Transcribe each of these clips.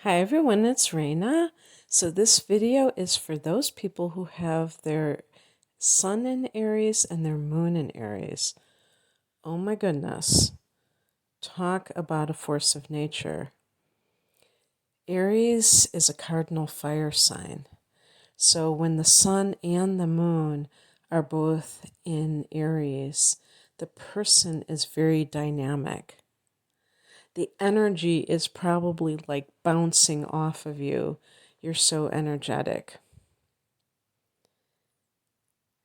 Hi everyone, it's Raina. So this video is for those people who have their sun in Aries and their moon in Aries. Oh my goodness. Talk about a force of nature. Aries is a cardinal fire sign. So when the sun and the moon are both in Aries, the person is very dynamic. The energy is probably like bouncing off of you. You're so energetic.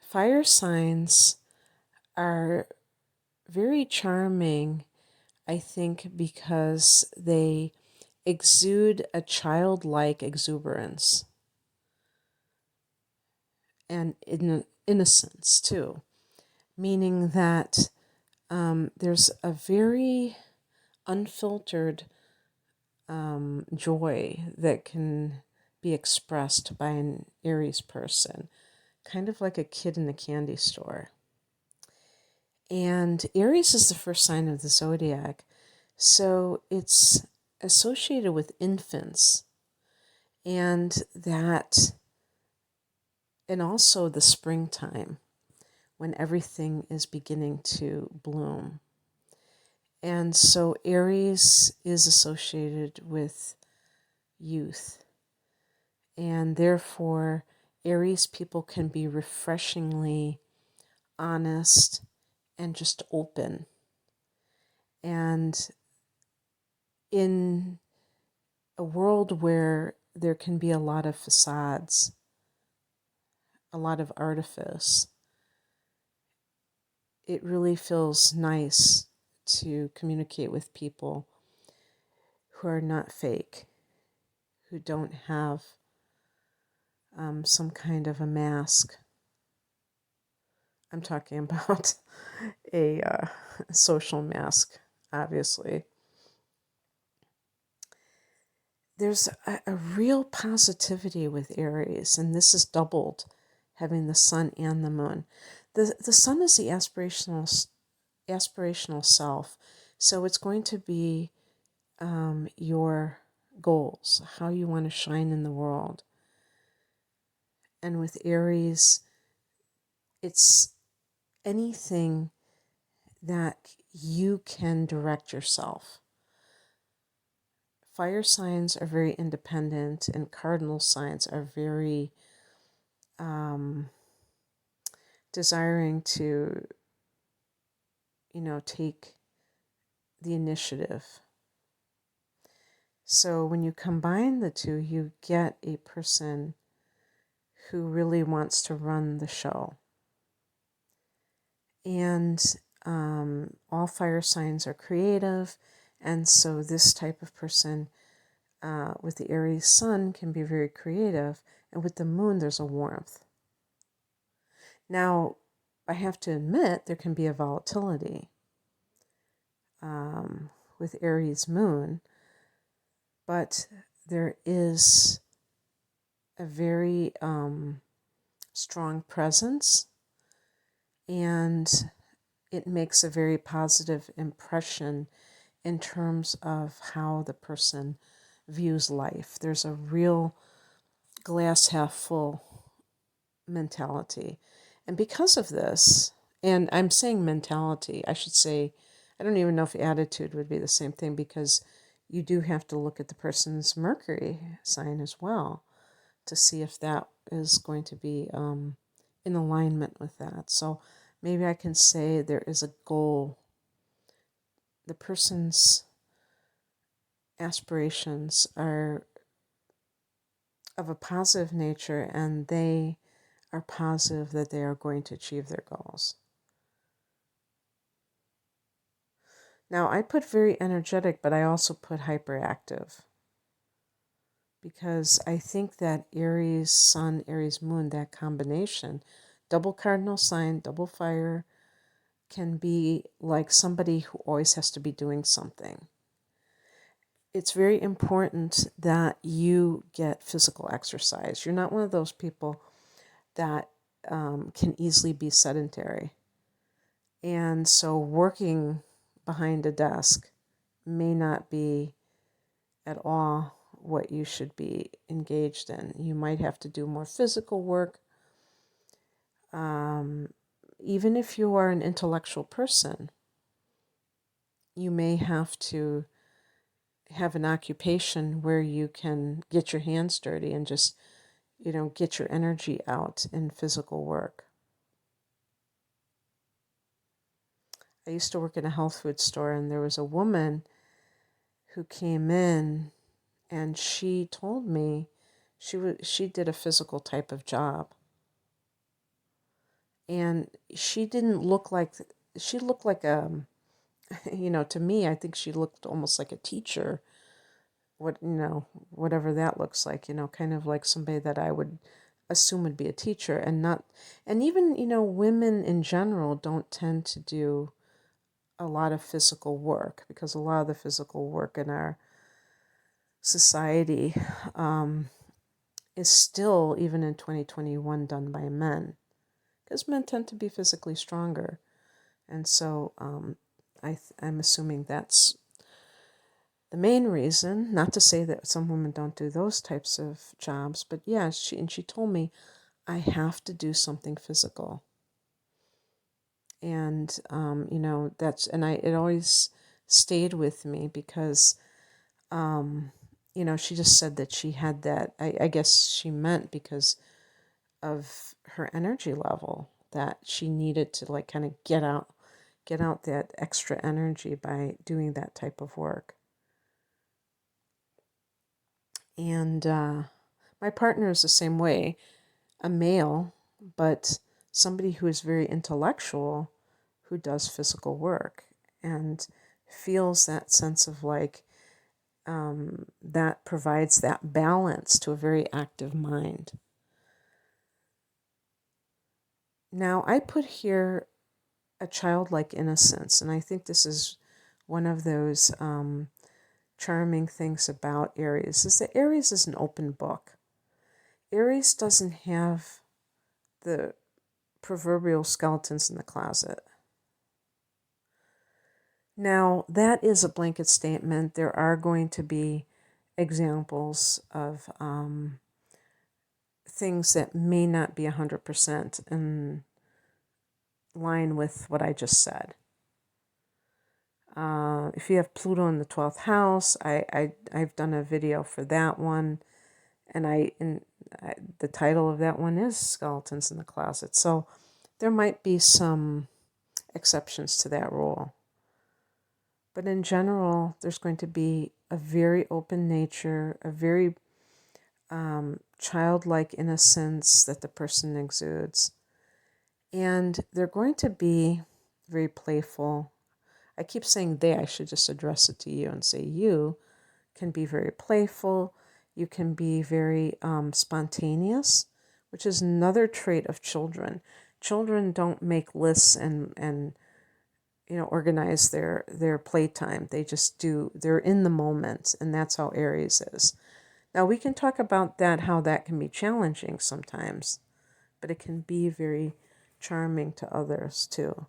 Fire signs are very charming, I think, because they exude a childlike exuberance and innocence too, meaning that there's a very unfiltered joy that can be expressed by an Aries person, kind of like a kid in a candy store. And Aries is the first sign of the zodiac, so it's associated with infants, and also the springtime when everything is beginning to bloom. And so Aries is associated with youth, and therefore Aries people can be refreshingly honest and just open. And in a world where there can be a lot of facades, a lot of artifice, it really feels nice to communicate with people who are not fake, who don't have some kind of a mask. I'm talking about a social mask, obviously. There's a real positivity with Aries, and this is doubled having the sun and the moon. The sun is the aspirational self, so it's going to be your goals, how you want to shine in the world. And with Aries, it's anything that you can direct yourself. Fire signs are very independent, and cardinal signs are very desiring to, take the initiative. So when you combine the two, you get a person who really wants to run the show. And all fire signs are creative, and so this type of person with the Aries sun can be very creative, and with the moon there's a warmth. Now, I have to admit there can be a volatility with Aries moon, but there is a very strong presence, and it makes a very positive impression in terms of how the person views life. There's a real glass half full mentality. And because of this, and I'm saying mentality, I should say, I don't even know if attitude would be the same thing, because you do have to look at the person's Mercury sign as well to see if that is going to be in alignment with that. So maybe I can say there is a goal. The person's aspirations are of a positive nature, and they are positive that they are going to achieve their goals. Now, I put very energetic, but I also put hyperactive, because I think that Aries sun, Aries moon, that combination, double cardinal sign, double fire, can be like somebody who always has to be doing something. It's very important that you get physical exercise. You're not one of those people that can easily be sedentary. And so working behind a desk may not be at all what you should be engaged in. You might have to do more physical work. Even if you are an intellectual person, you may have to have an occupation where you can get your hands dirty and just, get your energy out in physical work. I used to work in a health food store, and there was a woman who came in, and she told me she did a physical type of job. And she didn't look like, she looked like to me, I think she looked almost like a teacher. Whatever that looks like, kind of like somebody that I would assume would be a teacher, and even, women in general don't tend to do a lot of physical work, because a lot of the physical work in our society is still, even in 2021, done by men, because men tend to be physically stronger. And so I'm assuming that's the main reason. Not to say that some women don't do those types of jobs, but yeah, she told me, I have to do something physical. And it always stayed with me, because she just said that she had that. I guess she meant because of her energy level, that she needed to like kind of get out that extra energy by doing that type of work. And my partner is the same way, a male, but somebody who is very intellectual, who does physical work and feels that sense of like, that provides that balance to a very active mind. Now, I put here a childlike innocence, and I think this is one of those charming things about Aries, is that Aries is an open book. Aries doesn't have the proverbial skeletons in the closet. Now, that is a blanket statement. There are going to be examples of things that may not be 100% in line with what I just said. If you have Pluto in the 12th house, I've done a video for that one, and the title of that one is Skeletons in the Closet. So there might be some exceptions to that rule. But in general, there's going to be a very open nature, a very childlike innocence that the person exudes. And they're going to be very playful. I keep saying they, I should just address it to you and say you can be very playful. You can be very spontaneous, which is another trait of children. Children don't make lists and organize their playtime. They just do. They're in the moment, and that's how Aries is. Now, we can talk about that, how that can be challenging sometimes, but it can be very charming to others too.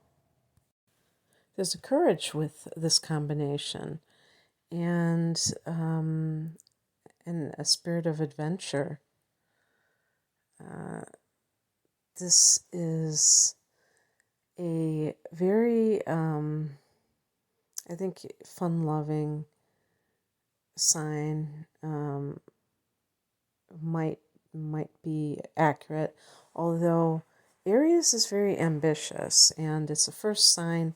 There's a courage with this combination, and a spirit of adventure. This is a very, I think, fun-loving sign. Might be accurate, although Aries is very ambitious, and it's the first sign.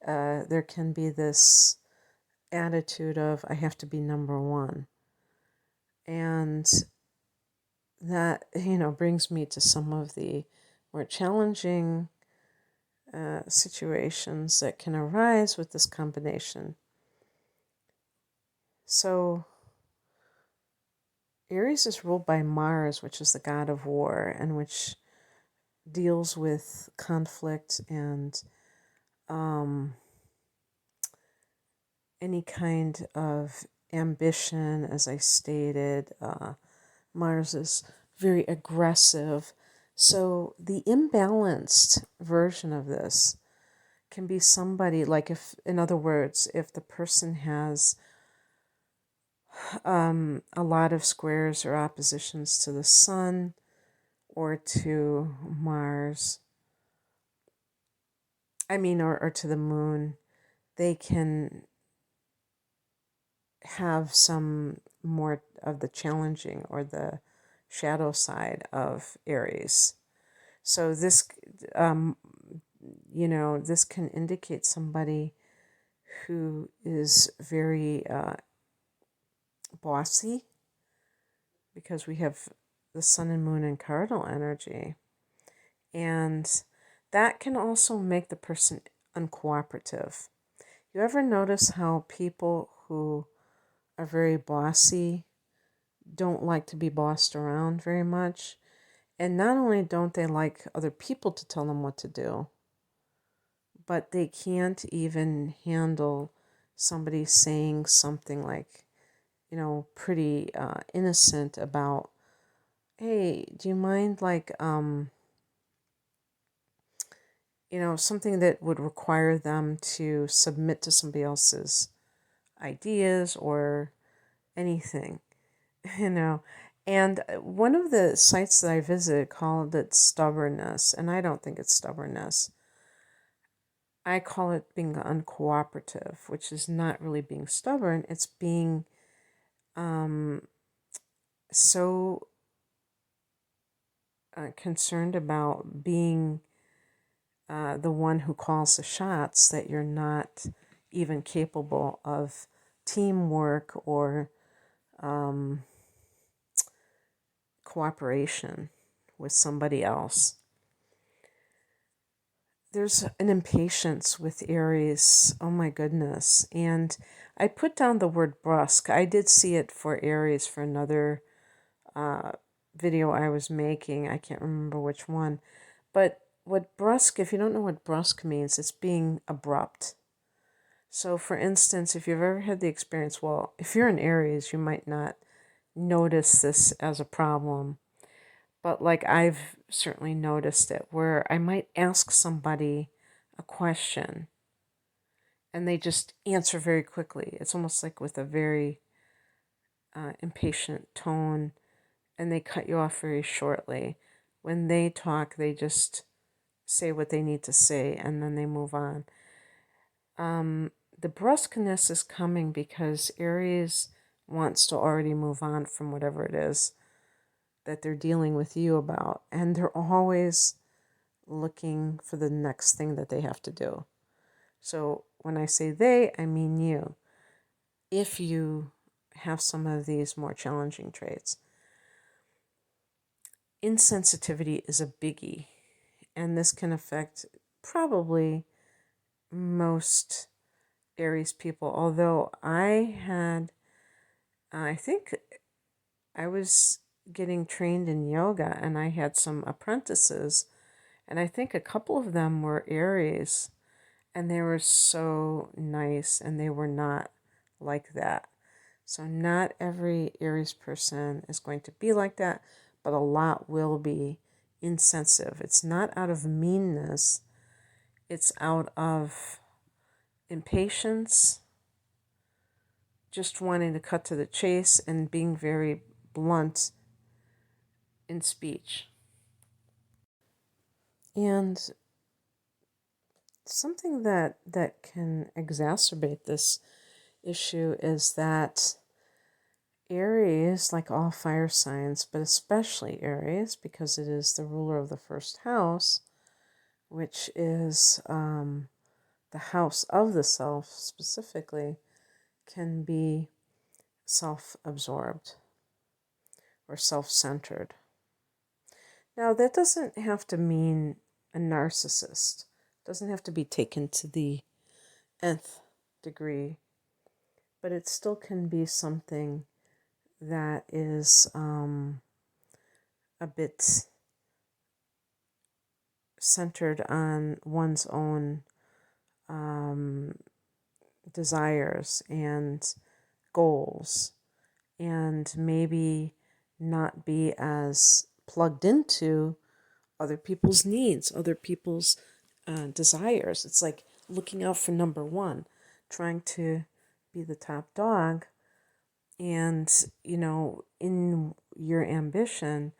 There can be this attitude of, I have to be number one. And that, brings me to some of the more challenging situations that can arise with this combination. So, Aries is ruled by Mars, which is the god of war, and which deals with conflict and any kind of ambition. As I stated, Mars is very aggressive. So the imbalanced version of this can be somebody like, if, in other words, if the person has a lot of squares or oppositions to the sun or to Mars, or to the moon, they can have some more of the challenging or the shadow side of Aries. So this, this can indicate somebody who is very bossy, because we have the sun and moon in cardinal energy. And that can also make the person uncooperative. You ever notice how people who are very bossy don't like to be bossed around very much? And not only don't they like other people to tell them what to do, but they can't even handle somebody saying something like, pretty innocent about, hey, do you mind, like, something that would require them to submit to somebody else's ideas or anything, you know. And one of the sites that I visited called it stubbornness, and I don't think it's stubbornness. I call it being uncooperative, which is not really being stubborn. It's being so concerned about being the one who calls the shots that you're not even capable of teamwork or cooperation with somebody else. There's an impatience with Aries. Oh my goodness. And I put down the word brusque. I did see it for Aries for another video I was making. I can't remember which one. But what brusque, if you don't know what brusque means, it's being abrupt. So for instance, if you've ever had the experience, well, if you're an Aries, you might not notice this as a problem. But like I've certainly noticed it, where I might ask somebody a question and they just answer very quickly. It's almost like with a very impatient tone, and they cut you off very shortly. When they talk, they just say what they need to say and then they move on. The brusqueness is coming because Aries wants to already move on from whatever it is that they're dealing with you about, and they're always looking for the next thing that they have to do. So when I say they, I mean you. If you have some of these more challenging traits, insensitivity is a biggie, and this can affect probably most Aries people. Although I think I was getting trained in yoga and I had some apprentices, and I think a couple of them were Aries, and they were so nice, and they were not like that. So not every Aries person is going to be like that, but a lot will be insensitive. It's not out of meanness, it's out of impatience, just wanting to cut to the chase and being very blunt in speech. And something that can exacerbate this issue is that Aries, like all fire signs, but especially Aries, because it is the ruler of the first house, which is the house of the self specifically, can be self-absorbed or self-centered. Now, that doesn't have to mean a narcissist. It doesn't have to be taken to the nth degree, but it still can be something that is a bit centered on one's own desires and goals, and maybe not be as plugged into other people's needs, other people's desires. It's like looking out for number one, trying to be the top dog And, in your ambition,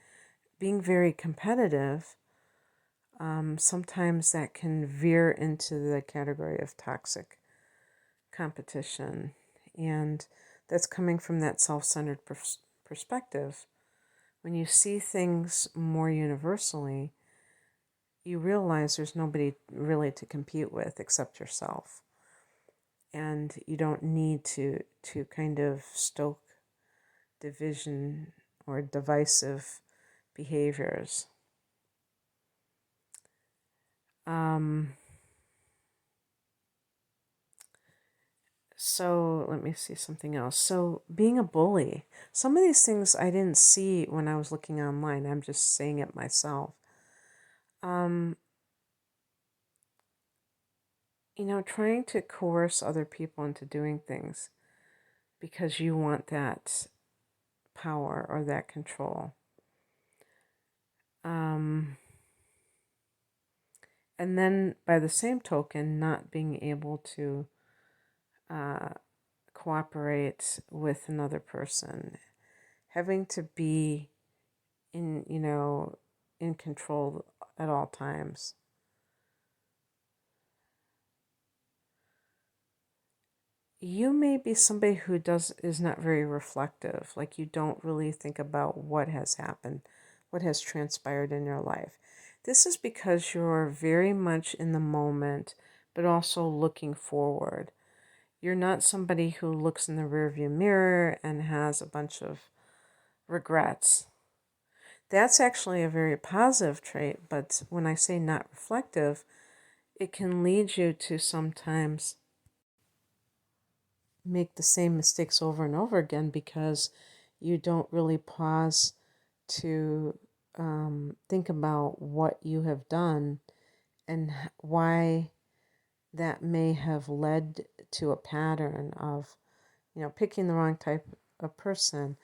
being very competitive, sometimes that can veer into the category of toxic competition. And that's coming from that self-centered perspective. When you see things more universally, you realize there's nobody really to compete with except yourself. And you don't need to kind of stoke division or divisive behaviors. So let me see something else. So being a bully, some of these things I didn't see when I was looking online. I'm just saying it myself. Trying to coerce other people into doing things because you want that power or that control. And then by the same token, not being able to cooperate with another person, having to be in control at all times. You may be somebody who is not very reflective, like you don't really think about what has happened, what has transpired in your life. This is because you're very much in the moment, but also looking forward. You're not somebody who looks in the rearview mirror and has a bunch of regrets. That's actually a very positive trait, but when I say not reflective, it can lead you to sometimes make the same mistakes over and over again because you don't really pause to think about what you have done and why that may have led to a pattern of, picking the wrong type of person,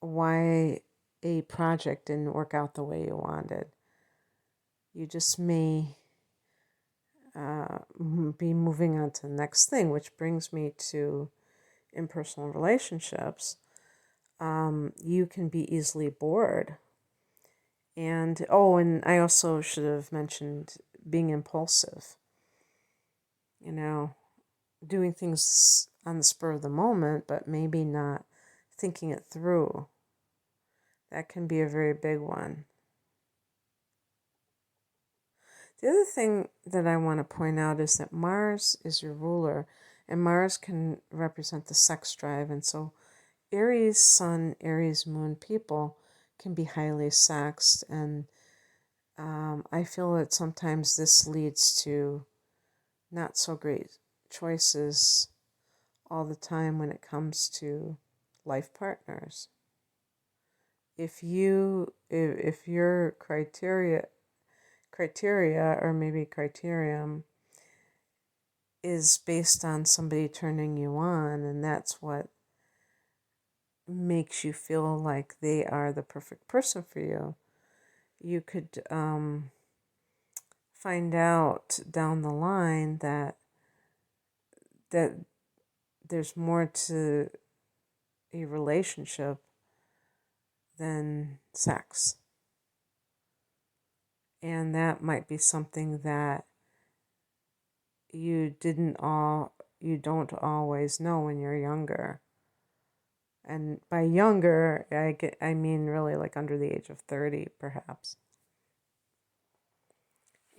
why a project didn't work out the way you wanted. You just may be moving on to the next thing, which brings me to impersonal relationships. You can be easily bored. And I also should have mentioned being impulsive. Doing things on the spur of the moment, but maybe not thinking it through. That can be a very big one. The other thing that I want to point out is that Mars is your ruler, and Mars can represent the sex drive. And so Aries Sun, Aries Moon people can be highly sexed, and I feel that sometimes this leads to not so great choices all the time when it comes to life partners. If your criteria or maybe criterion is based on somebody turning you on, and that's what makes you feel like they are the perfect person for you, you could find out down the line that there's more to a relationship than sex. And that might be something that you don't always know when you're younger. And by younger, I mean really like under the age of 30, perhaps.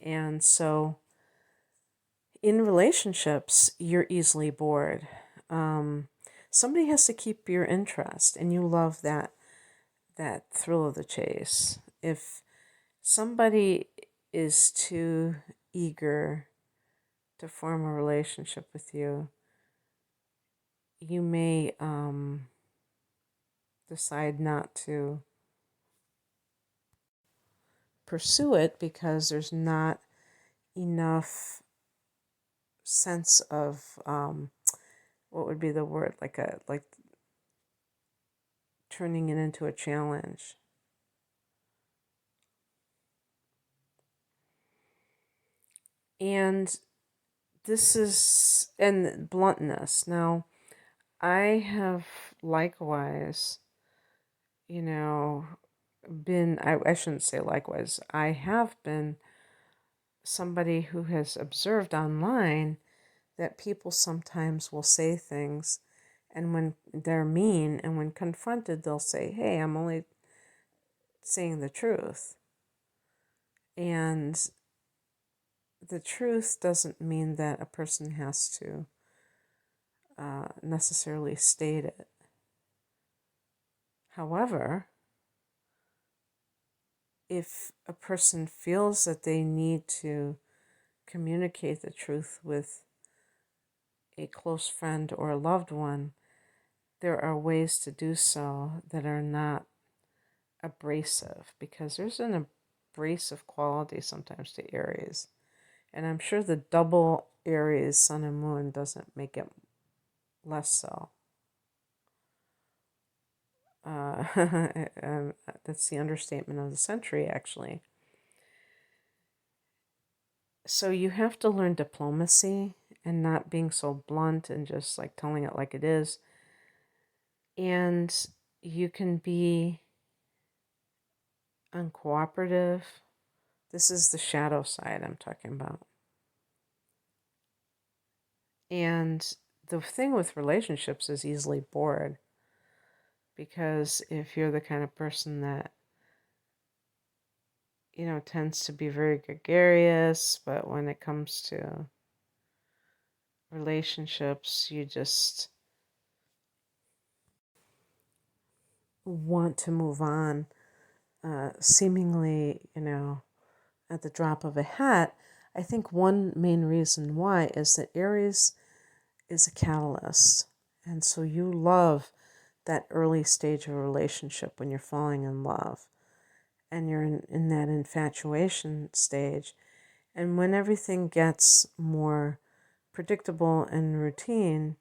And so in relationships, you're easily bored. Somebody has to keep your interest, and you love that thrill of the chase. If somebody is too eager to form a relationship with you, you may decide not to pursue it because there's not enough sense of what would be the word, like turning it into a challenge. And this is, and bluntness. Now, I have likewise, been, I shouldn't say likewise, I have been somebody who has observed online that people sometimes will say things, and when they're mean and when confronted, they'll say, hey, I'm only saying the truth. And the truth doesn't mean that a person has to necessarily state it. However, if a person feels that they need to communicate the truth with a close friend or a loved one, there are ways to do so that are not abrasive, because there's an abrasive quality sometimes to Aries. And I'm sure the double Aries sun and moon doesn't make it less so. That's the understatement of the century, actually. So you have to learn diplomacy and not being so blunt and just like telling it like it is. And you can be uncooperative. This is the shadow side I'm talking about. And the thing with relationships is easily bored, because if you're the kind of person that tends to be very gregarious, but when it comes to relationships, you just want to move on, seemingly, at the drop of a hat. I think one main reason why is that Aries is a catalyst. And so you love that early stage of a relationship when you're falling in love and you're in that infatuation stage. And when everything gets more predictable and routine,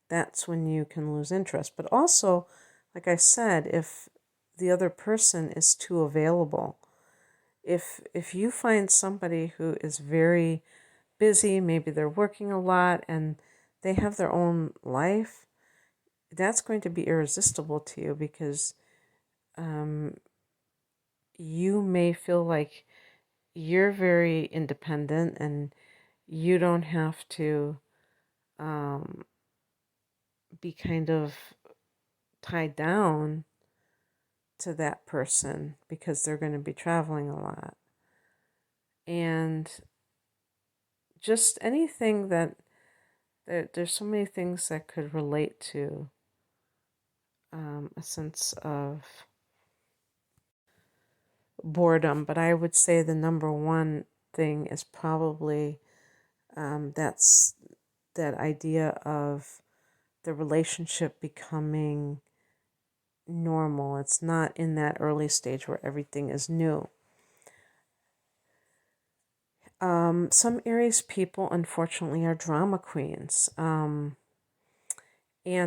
that's when you can lose interest. But also, like I said, if the other person is too available, if you find somebody who is very busy, maybe they're working a lot and they have their own life, that's going to be irresistible to you, because you may feel like you're very independent and you don't have to be kind of tied down to that person because they're going to be traveling a lot. And just anything that there's so many things that could relate to a sense of boredom. But I would say the number one thing is probably that's that idea of the relationship becoming normal. It's not in that early stage where everything is new. Some Aries people, unfortunately, are drama queens. And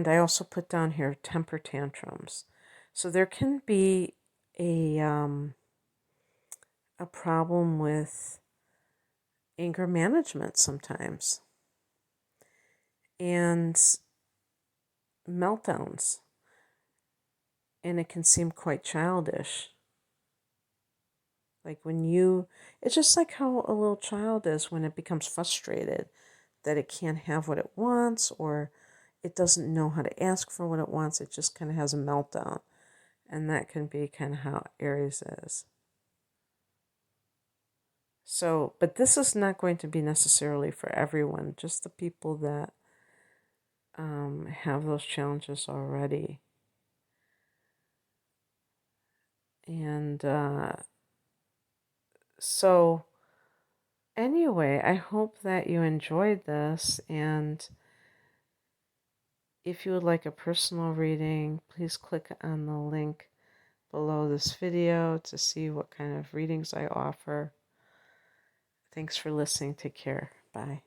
I also put down here temper tantrums. So there can be a problem with anger management sometimes, and meltdowns, and it can seem quite childish. Like it's just like how a little child is when it becomes frustrated that it can't have what it wants, or it doesn't know how to ask for what it wants. It just kind of has a meltdown. And that can be kind of how Aries is. So, but this is not going to be necessarily for everyone, just the people that have those challenges already. And so, anyway, I hope that you enjoyed this. And if you would like a personal reading, please click on the link below this video to see what kind of readings I offer. Thanks for listening. Take care. Bye.